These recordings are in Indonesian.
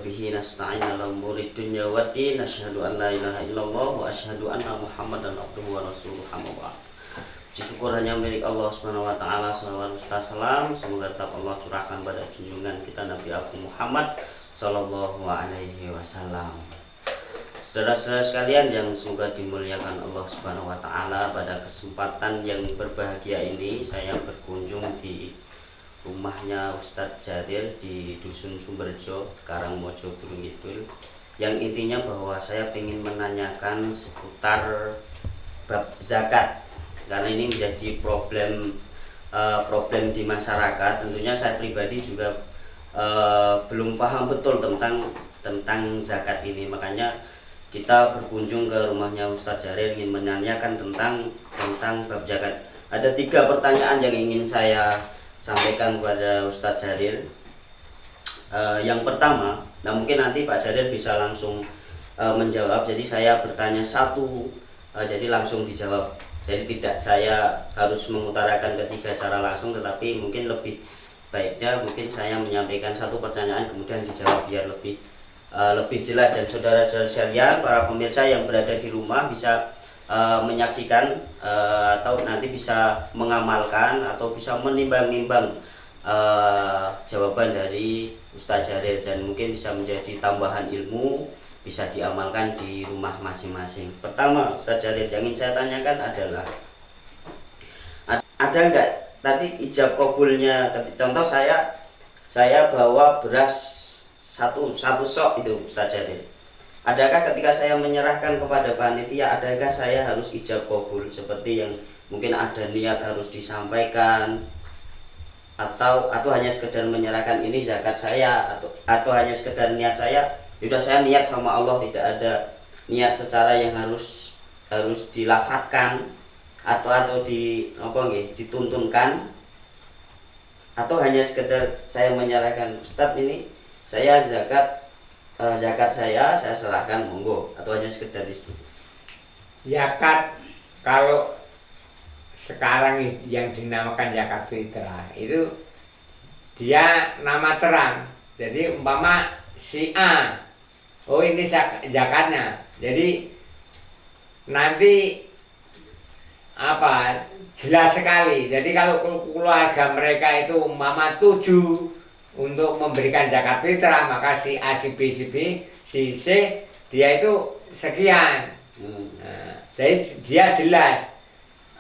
bihi nasta'in ala umuri dunya waddin. Asyhadu an la ilaha illallah wa asyhadu anna Muhammadan abduhu wa rasuluhu amma ba'd. Puji syukur hanya milik Allah Subhanahu wa taala, salawat serta salam semoga tetap Allah curahkan pada junjungan kita Nabi Agung Muhammad sallallahu alaihi wasallam. Saudara-saudara sekalian yang semoga dimuliakan Allah Subhanahu wa taala, pada kesempatan yang berbahagia ini saya berkunjung di rumahnya Ustadz Jarir di Dusun Sumberjo, Karangmojo, Gunung Kidul, yang intinya bahwa saya ingin menanyakan seputar bab zakat karena ini menjadi problem di masyarakat. Tentunya saya pribadi juga belum paham betul tentang zakat ini, makanya kita berkunjung ke rumahnya Ustadz Jarir ingin menanyakan tentang bab zakat. Ada 3 pertanyaan yang ingin saya sampaikan kepada Ustadz Jarir. Yang pertama, nah mungkin nanti Pak Jarir bisa langsung menjawab. Jadi saya bertanya satu, jadi langsung dijawab. Jadi tidak saya harus mengutarakan ketiga secara langsung, tetapi mungkin lebih baiknya mungkin saya menyampaikan satu pertanyaan kemudian dijawab biar lebih jelas. Dan saudara-saudara sekalian, para pemirsa yang berada di rumah bisa menyaksikan atau nanti bisa mengamalkan atau bisa menimbang-nimbang jawaban dari Ustadz Jarir dan mungkin bisa menjadi tambahan ilmu, bisa diamalkan di rumah masing-masing. Pertama, Ustadz Jarir yang ingin saya tanyakan adalah ada enggak tadi ijab kabulnya? Contoh saya bawa beras satu sok itu Ustadz Jarir. Adakah ketika saya menyerahkan kepada panitia, adakah saya harus ijab kabul seperti yang mungkin ada niat harus disampaikan, atau hanya sekedar menyerahkan ini zakat saya, atau hanya sekedar niat saya, sudah saya niat sama Allah, tidak ada niat secara yang harus dilafadzkan atau dituntunkan, atau hanya sekedar saya menyerahkan, Ustadz ini saya zakat saya serahkan, monggo, atau hanya sekedar itu. Zakat kalau sekarang yang dinamakan zakat fitrah itu dia nama terang. Jadi umpama si A, oh ini zakatnya. Jadi nanti jelas sekali. Jadi kalau keluarga mereka itu umpama 7 untuk memberikan zakat fitrah, maka si A, si B, si C dia itu sekian. Nah, jadi dia jelas,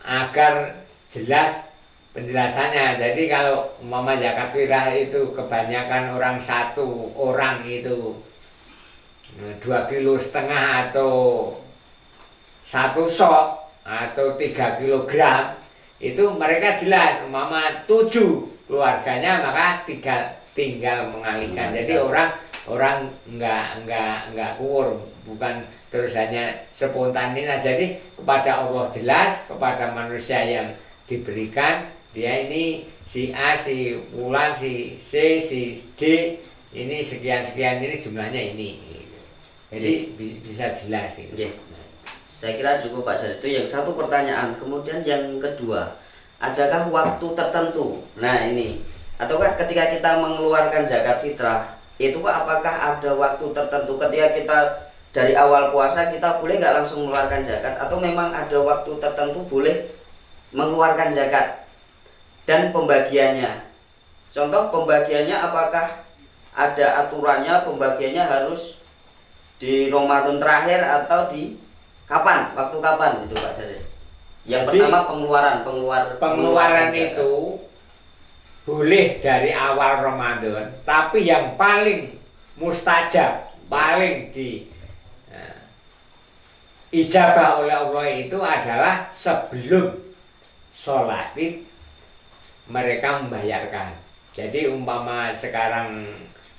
agar jelas penjelasannya. Jadi kalau umpama zakat fitrah itu kebanyakan satu orang itu 2,5 kilo atau 1 sok atau 3 kilogram, itu mereka jelas umpama 7 keluarganya, maka tinggal mengalihkan. Jadi orang enggak kur, bukan terus hanya spontan ini. Jadi kepada Allah jelas, kepada manusia yang diberikan, dia ini si A, si Fulan, si C, si D, ini sekian ini jumlahnya ini. Jadi bisa jelas itu. Saya kira cukup Pak Jarir, itu yang satu pertanyaan. Kemudian yang kedua, adakah waktu tertentu? Nah ini, ataukah ketika kita mengeluarkan zakat fitrah itu apakah ada waktu tertentu? Ketika kita dari awal puasa kita boleh nggak langsung mengeluarkan zakat, atau memang ada waktu tertentu boleh mengeluarkan zakat? Dan pembagiannya, contoh pembagiannya, apakah ada aturannya pembagiannya harus di Ramadan terakhir atau di waktu kapan itu Pak Jarir? Yang pertama pengeluaran itu boleh dari awal Ramadan, tapi yang paling mustajab, paling ijabah oleh Allah itu adalah sebelum sholat Id mereka membayarkan. Jadi umpama sekarang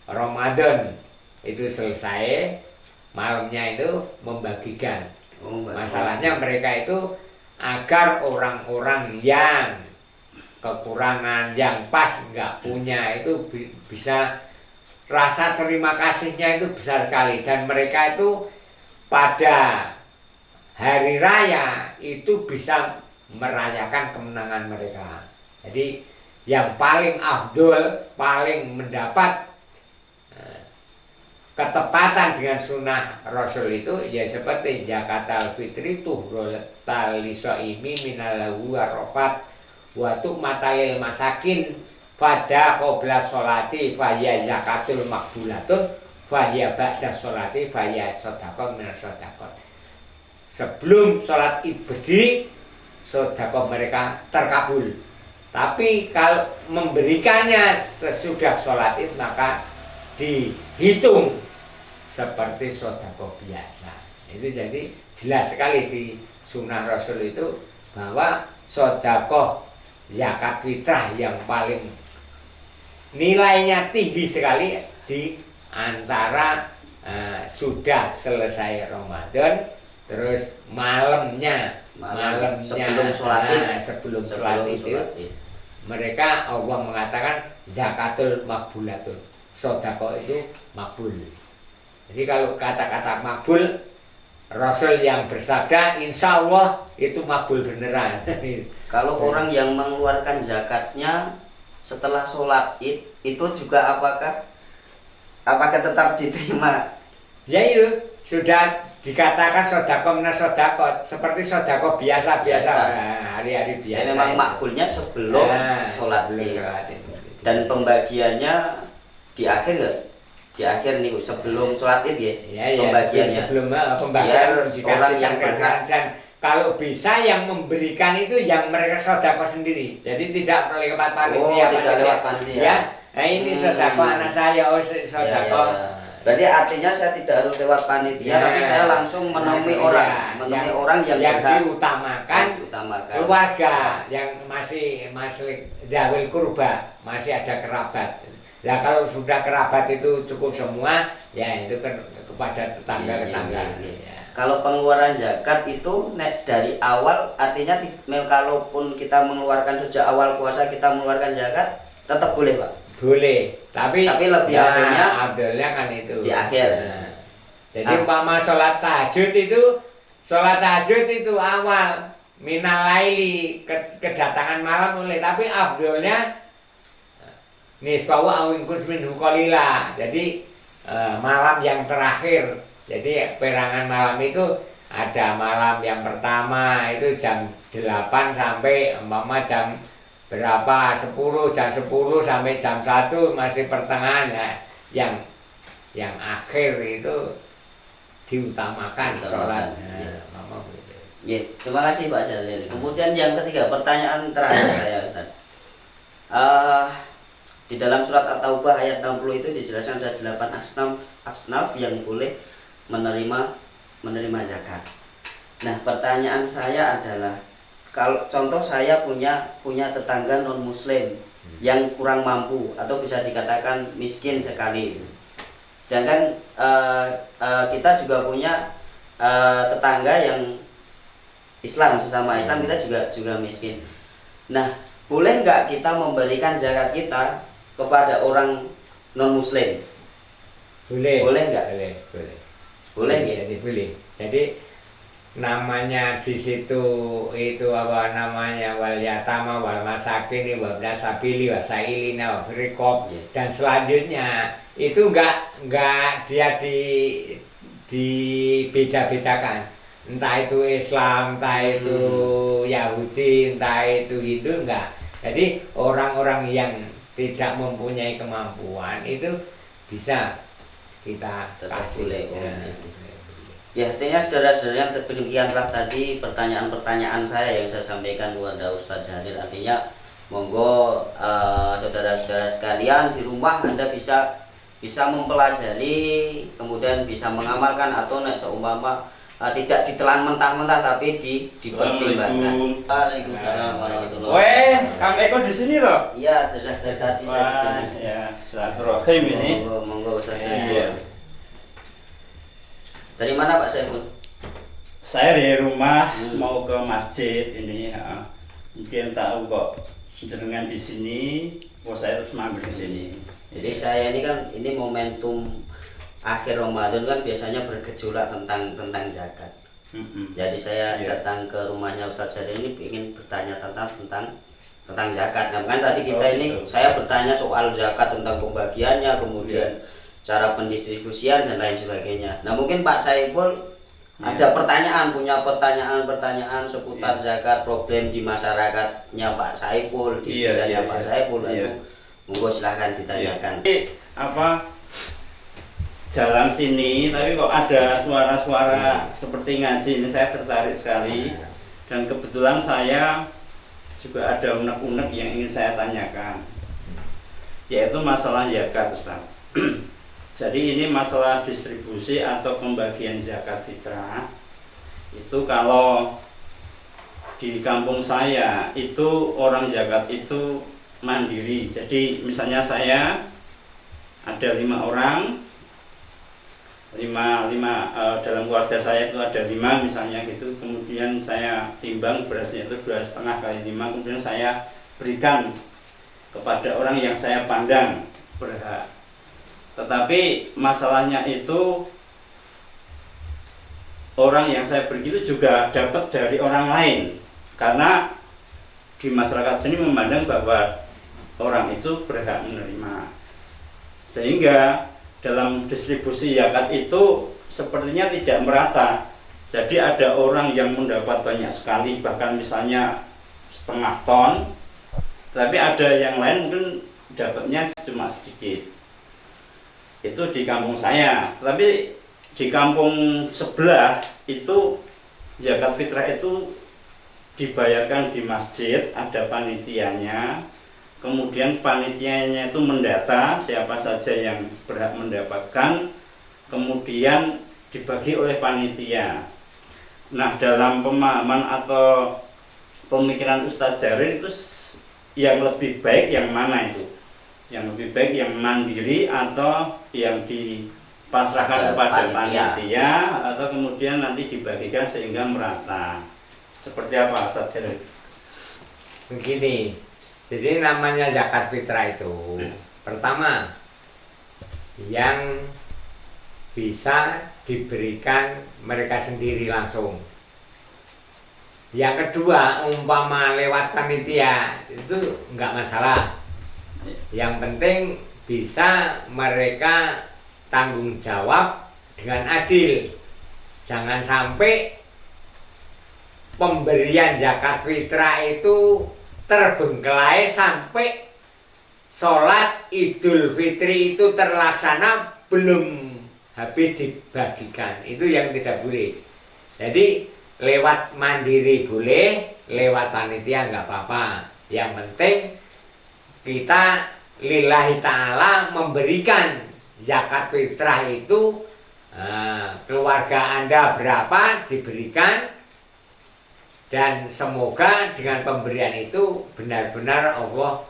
Ramadan itu selesai, malamnya itu membagikan. Masalahnya mereka itu agar orang-orang yang kekurangan, yang pas nggak punya itu bisa, rasa terima kasihnya itu besar sekali. Dan mereka itu pada hari raya itu bisa merayakan kemenangan mereka. Jadi yang paling afdol, paling mendapat ketepatan dengan sunnah Rasul itu ya seperti zakatul fitri tuhrul talisoimi minalahu warofat watu matalil masakin pada qobla sholati fahya zakatul makbulatun fahya ba'da sholati fahya sodakon minas sodakon. Sebelum sholat id berdiri sedekah mereka terkabul. Tapi kalau memberikannya sesudah sholat id maka dihitung seperti sedekah biasa. Itu jadi jelas sekali di sunnah Rasul itu bahwa sedekah zakat fitrah yang paling nilainya tinggi sekali di antara sudah selesai Ramadan terus malamnya sebelum sholat itu mereka Allah mengatakan zakatul makbulatun, sedekah itu makbul. Jadi kalau kata-kata makbul Rasul yang bersabda insya Allah itu makbul beneran. Kalau orang yang mengeluarkan zakatnya setelah sholat id itu juga apakah tetap diterima? Ya itu sudah dikatakan sedekah minas sedekah seperti sedekah biasa hari-hari biasa. Ya, memang makbulnya sebelum sholat id. Dan pembagiannya di akhir nggak? Di akhir nih sebelum sholat id ya, pembagiannya. Sebelum pembagian orang yang berhak. Dan kalau bisa yang memberikan itu yang mereka sedekah sendiri. Jadi tidak lewat panitia. Tidak lewat panitia. Ya, nah ini sedekah anak saya, sedekah. Berarti artinya saya tidak harus lewat panitia, tapi saya langsung menemui orang yang diutamakan keluarga yang masih dawil kurba, masih ada kerabat. Nah kalau sudah kerabat itu cukup semua, ya itu kan kepada tetangga-tetangga. Kalau pengeluaran zakat itu next dari awal, artinya kalaupun kita mengeluarkan sejak awal puasa kita mengeluarkan zakat, tetap boleh Pak? Boleh, tapi lebih adilnya kan itu di akhir. Jadi umpama sholat tahajud itu awal minal laili kedatangan malam boleh, tapi abdulnya nisbahu awin kusmin hukolila. Jadi malam yang terakhir. Jadi perangan malam itu ada malam yang pertama itu jam 8 sampai umpama jam berapa 10 jam 10 sampai jam 1 masih pertengahan ya. Yang akhir itu diutamakan sholat. Ya, terima kasih Pak Jalil. Kemudian yang ketiga, pertanyaan terakhir saya Ustaz. Di dalam surat At-Taubah ayat 60 itu dijelaskan ada 8 asnaf yang boleh menerima zakat. Nah, pertanyaan saya adalah kalau contoh saya punya tetangga non muslim yang kurang mampu atau bisa dikatakan miskin sekali itu. Sedangkan kita juga punya tetangga yang Islam, sesama Islam kita juga miskin. Nah, boleh nggak kita memberikan zakat kita kepada orang non muslim? Boleh nggak? Boleh Jadi boleh. Jadi namanya di situ itu apa namanya wal yatama wal masakin wal nasabili wasailina wa firqob dan selanjutnya itu enggak dia dibeda-bedakan, entah itu Islam, entah itu Yahudi, entah itu Hindu, enggak. Jadi orang-orang yang tidak mempunyai kemampuan itu bisa kita kasih. Ya, artinya saudara-saudara, demikianlah tadi pertanyaan-pertanyaan saya yang saya sampaikan kepada Ustadz Jalil. Artinya monggo saudara-saudara sekalian di rumah Anda bisa mempelajari, kemudian bisa mengamalkan atau seumpama tidak ditelan mentah-mentah tapi dipertimbangkan. Waalaikumsalam warahmatullahi wabarakatuh. Kang Eko di sini loh? Iya, sudah tadi saya di sini. Ya, silaturahim ini. Monggo Ustadz Jalil. Dari mana Pak Saiful? Saya dari rumah mau ke masjid ini. Mungkin tahu kok jenengan di sini, saya terus mampir di sini. Jadi saya ini momentum akhir Ramadan kan biasanya bergejolak tentang zakat. Jadi saya datang ke rumahnya Ustadz Jalil ini ingin bertanya tentang zakat. Nah kan tadi kita ini saya bertanya soal zakat tentang pembagiannya, kemudian cara pendistribusian dan lain sebagainya. Nah mungkin Pak Saiful ada punya pertanyaan seputar zakat, problem di masyarakatnya Pak Saiful, di desanya Pak Saiful, itu monggo silahkan ditanyakan. Apa jalan sini tapi kok ada suara-suara seperti ngaji, ini saya tertarik sekali, dan kebetulan saya juga ada unek-unek yang ingin saya tanyakan, yaitu masalah zakat, Ustaz. Jadi ini masalah distribusi atau pembagian zakat fitrah. Itu kalau di kampung saya itu orang zakat itu mandiri. Jadi misalnya saya ada 5 orang, dalam keluarga saya itu ada 5 misalnya gitu, kemudian saya timbang berasnya itu 2,5 kali 5, kemudian saya berikan kepada orang yang saya pandang berhak. Tetapi masalahnya itu orang yang saya beri itu juga dapat dari orang lain, karena di masyarakat sini memandang bahwa orang itu berhak menerima, sehingga dalam distribusi zakat itu sepertinya tidak merata. Jadi ada orang yang mendapat banyak sekali, bahkan misalnya 0,5 ton, tapi ada yang lain mungkin dapatnya cuma sedikit. Itu di kampung saya. Tapi di kampung sebelah itu zakat fitrah itu dibayarkan di masjid, ada panitianya. Kemudian panitianya itu mendata siapa saja yang berhak mendapatkan, kemudian dibagi oleh panitia. Nah, dalam pemahaman atau pemikiran Ustadz Jarir itu yang lebih baik yang mana itu? Yang lebih baik yang mandiri atau yang dipasrahkan kepada panitia, atau kemudian nanti dibagikan sehingga merata? Seperti apa Ustadz Jarir? Begini. Jadi namanya zakat fitrah itu pertama yang bisa diberikan mereka sendiri langsung. Yang kedua umpama lewat panitia itu enggak masalah. Yang penting bisa mereka tanggung jawab dengan adil. Jangan sampai pemberian zakat fitrah itu terbengkelai sampai sholat Idul Fitri itu terlaksana belum habis dibagikan. Itu yang tidak boleh. Jadi lewat mandiri boleh, lewat panitia nggak apa-apa. Yang penting kita lillahi ta'ala memberikan zakat fitrah itu, keluarga Anda berapa diberikan. Dan semoga dengan pemberian itu benar-benar Allah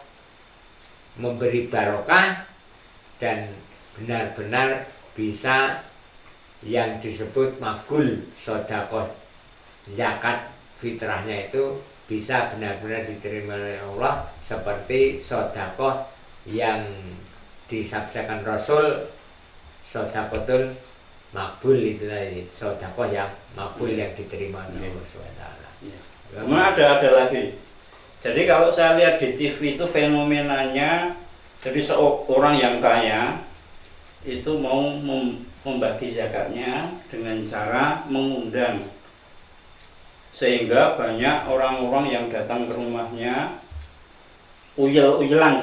memberi barokah dan benar-benar bisa yang disebut makbul sedekah zakat fitrahnya itu bisa benar-benar diterima oleh Allah, seperti sedekah yang disabdakan Rasul, sedekahul makbul, itu tadi sedekah yang makbul yang diterima oleh Allah SWT. Kemudian ada lagi. Jadi kalau saya lihat di TV itu fenomenanya, jadi seorang yang kaya itu mau membagi zakatnya dengan cara mengundang, sehingga banyak orang-orang yang datang ke rumahnya, uyel-uyelan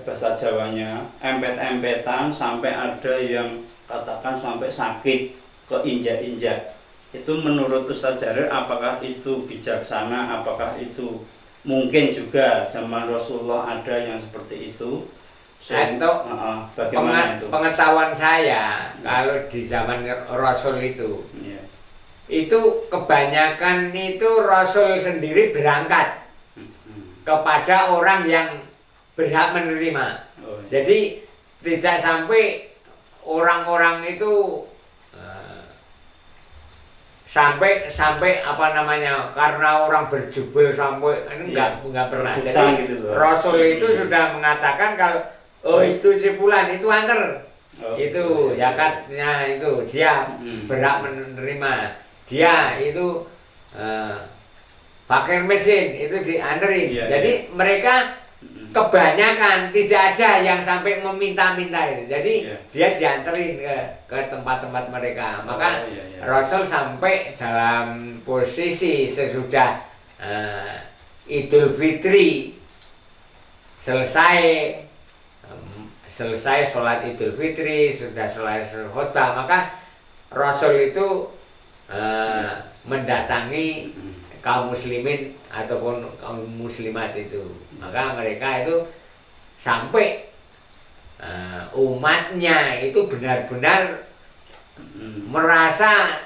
bahasa Jawanya, empet-empetan, sampai ada yang katakan sampai sakit, keinjak-injak. Itu menurut Ustadz Jarir, apakah itu bijaksana, apakah itu mungkin juga zaman Rasulullah ada yang seperti itu? Bagaimana itu? Pengetahuan saya, kalau di zaman Rasul itu kebanyakan itu Rasul sendiri berangkat kepada orang yang berhak menerima. Jadi tidak sampai orang-orang itu sampai apa namanya, karena orang berjubel sampai ini enggak pernah. Jadi gitu, Rasul itu sudah mengatakan kalau itu si fulan itu antar, itu zakatnya itu dia berhak menerima, dia itu fakir miskin itu dianterin. Jadi mereka kebanyakan tidak ada yang sampai meminta-minta itu. Jadi dia dianterin ke tempat-tempat mereka. Maka Rasul sampai dalam posisi sesudah Idul Fitri selesai sholat Idul Fitri, sudah selesai khutbah, maka Rasul itu mendatangi kaum muslimin ataupun kaum muslimat itu. Maka mereka itu sampai umatnya itu benar-benar merasa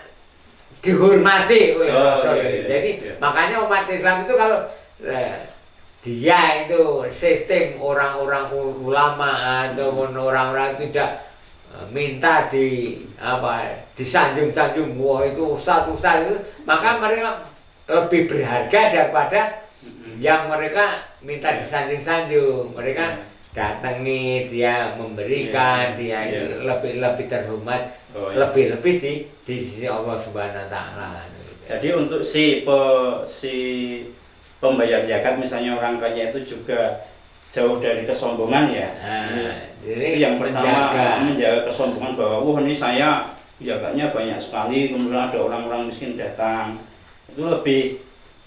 dihormati oleh Rasul. Jadi makanya umat Islam itu kalau dia itu sistem orang-orang ulama ataupun orang-orang tidak minta disanjung-sanjung, wah itu ustaz itu, maka mereka lebih berharga daripada yang mereka minta disanjung-sanjung. Mereka datangi, dia memberikan, dia lebih terhormat, lebih di sisi Allah Subhanahu wa taala. Jadi untuk si pembayar zakat misalnya orang kaya itu juga jauh dari kesombongan ya. Jadi yang pertama menjaga kesombongan bahwa wah ini saya zakatnya banyak sekali, kemudian ada orang-orang miskin datang. Itu lebih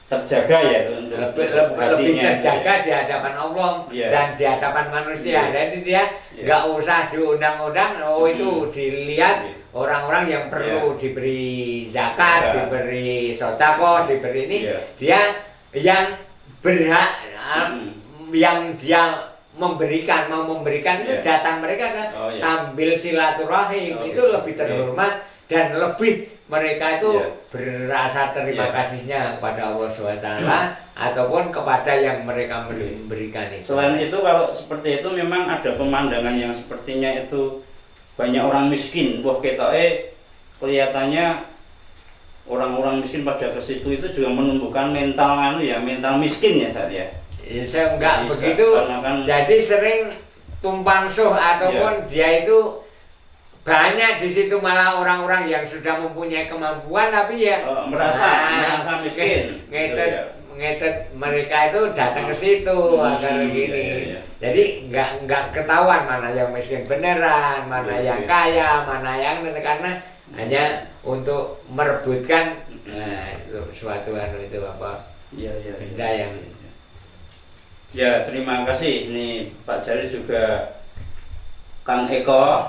terjaga ya untuk lebih terjaga di hadapan Allah dan di hadapan manusia. Jadi dia nggak usah diundang-undang, itu dilihat orang-orang yang perlu diberi zakat, diberi sedekah, diberi ini, dia yang berhak, yang dia mau memberikan itu datang mereka kan sambil silaturahim, itu lebih terhormat dan lebih mereka itu berasa terima kasihnya kepada Allah SWT ataupun kepada yang mereka memberikan itu. Selain itu kalau seperti itu memang ada pemandangan yang sepertinya itu banyak orang miskin. Wah kita kelihatannya orang-orang miskin pada ke situ itu juga menumbuhkan mental miskin ya Ustaz ya. Saya enggak begitu. Jadi sering tumpang suh ataupun dia itu banyak di situ malah orang-orang yang sudah mempunyai kemampuan tapi merasa miskin. Ngetet mereka itu datang ke situ agar gini. Jadi enggak ketahuan mana yang miskin beneran, mana yang kaya, mana yang karena hanya untuk merebutkan itu suatu itu apa? Benda yang. Ya terima kasih. Ini Pak Jari juga Kang Eko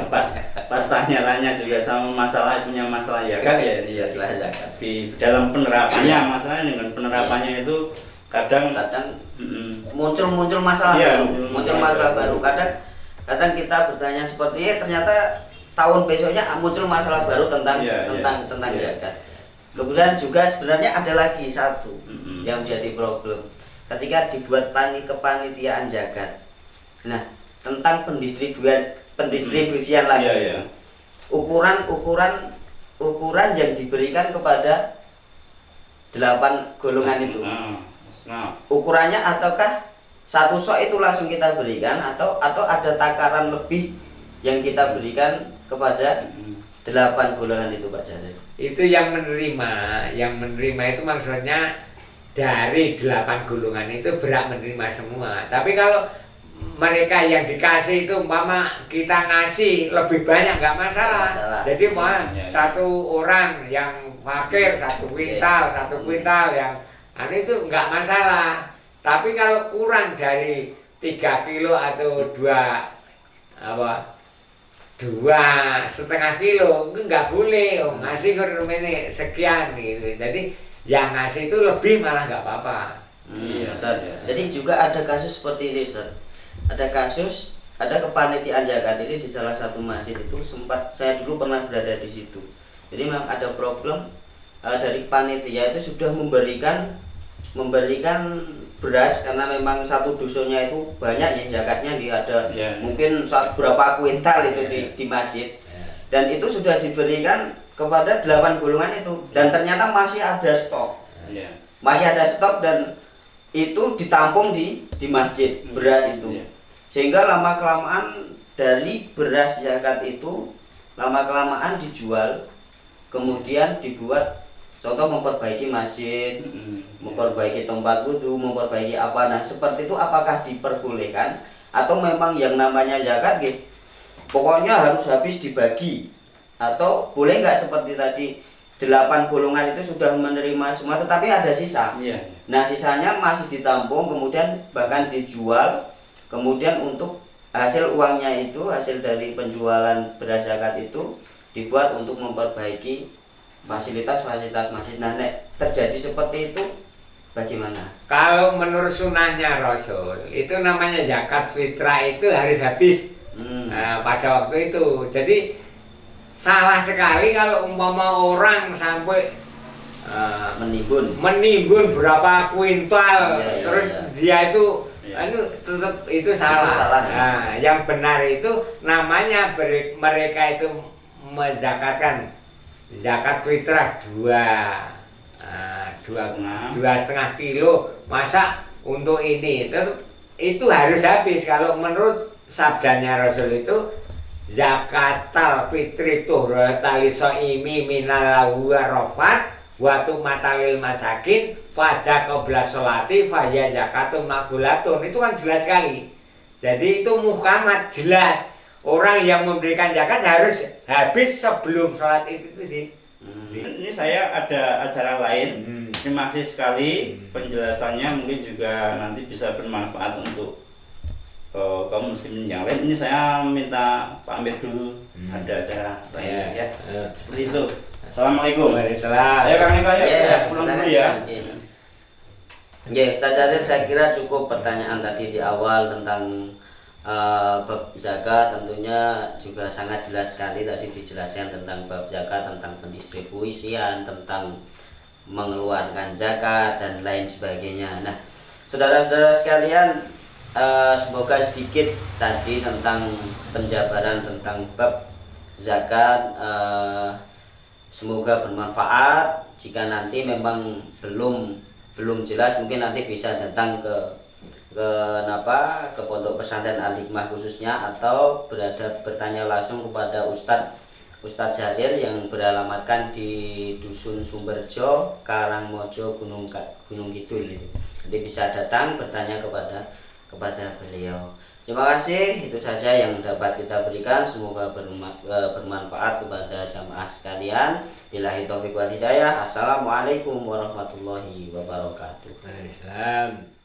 pas tanya-tanya juga sama punya masalah zakat ya ini masalah zakat. Di dalam penerapannya masalahnya dengan penerapannya itu kadang muncul masalah baru. Kadang kita bertanya seperti ternyata tahun besoknya muncul masalah baru tentang zakat. Kemudian juga sebenarnya ada lagi satu yang menjadi problem ketika dibuat kepanitiaan zakat. Nah, tentang pendistribusian lagi. Ukuran yang diberikan kepada 8 golongan itu. Ukurannya ataukah satu sok itu langsung kita berikan atau ada takaran lebih yang kita berikan kepada 8 golongan itu Pak Jari? Itu yang menerima itu maksudnya dari 8 golongan itu berhak menerima semua. Tapi kalau mereka yang dikasih itu kita ngasih lebih banyak nggak masalah. Jadi satu orang yang fakir 1 kuintal yang itu nggak masalah. Tapi kalau kurang dari 3 kilo atau 2,5 kilo nggak boleh ngasih ke rumah ini sekian gitu. Jadi yang ngasih itu lebih malah nggak apa-apa. Jadi juga ada kasus seperti ini Ustaz. Ada kepanitiaan zakat ini di salah satu masjid itu saya dulu pernah berada di situ. Jadi memang ada problem dari panitia itu sudah memberikan beras karena memang satu dusunnya itu banyak ya zakatnya mungkin berapa kuintal itu di masjid dan itu sudah diberikan kepada 8 golongan itu dan ternyata masih ada stok. Dan itu ditampung di masjid beras itu. Sehingga lama-kelamaan dari beras zakat itu lama-kelamaan dijual, kemudian dibuat Contoh memperbaiki masjid, memperbaiki tempat wudhu, memperbaiki apa. Nah seperti itu apakah diperbolehkan atau memang yang namanya zakat gitu, pokoknya harus habis dibagi, atau boleh nggak seperti tadi 8 golongan itu sudah menerima semua tetapi ada sisa. Nah sisanya masih ditampung kemudian bahkan dijual, kemudian untuk hasil uangnya itu, hasil dari penjualan beras zakat itu dibuat untuk memperbaiki fasilitas-fasilitas masjid. Nah nek terjadi seperti itu bagaimana? Kalau menurut sunnahnya Rasul itu namanya zakat fitrah itu harus habis pada waktu itu. Jadi salah sekali kalau umpama orang sampai menimbun berapa kuintal, terus dia itu tetap itu salah. Nah, yang benar itu namanya mereka itu menzakatkan zakat fitrah 2,5 kilo. Masa untuk ini itu harus habis. Kalau menurut sabdanya Rasul itu zakatal fitri tuhrata lisoimi minal warofat watu matalil masakin pada qobla sholati faya zakatun makbulatun. Itu kan jelas sekali. Jadi itu muhammad jelas, orang yang memberikan zakat harus habis sebelum sholat itu. Ini saya ada acara lain. Terima kasih sekali penjelasannya, mungkin juga nanti bisa bermanfaat untuk kaum muslimin yang lain. Ini saya minta pamit dulu, ada acara lain ya. Seperti itu. Assalamualaikum. Waalaikumsalam. Ayo Kang Eka, pulang dulu ya. Ya, Ustaz Jalil, saya kira cukup pertanyaan tadi di awal tentang bab zakat. Tentunya juga sangat jelas sekali tadi dijelaskan tentang bab zakat, tentang pendistribusian, tentang mengeluarkan zakat dan lain sebagainya. Nah, saudara-saudara sekalian, semoga sedikit tadi tentang penjabaran tentang bab zakat semoga bermanfaat. Jika nanti memang belum jelas, mungkin nanti bisa datang ke pondok pesantren Al-Hikmah khususnya, atau bertanya langsung kepada Ustadz Jalil yang beralamatkan di Dusun Sumberjo, Karangmojo, Gunung Kidul. Nanti bisa datang bertanya kepada beliau. Terima kasih, itu saja yang dapat kita berikan. Semoga bermanfaat kepada jamaah sekalian. Billahi taufiq wal hidayah. Assalamualaikum warahmatullahi wabarakatuh. Waalaikumsalam.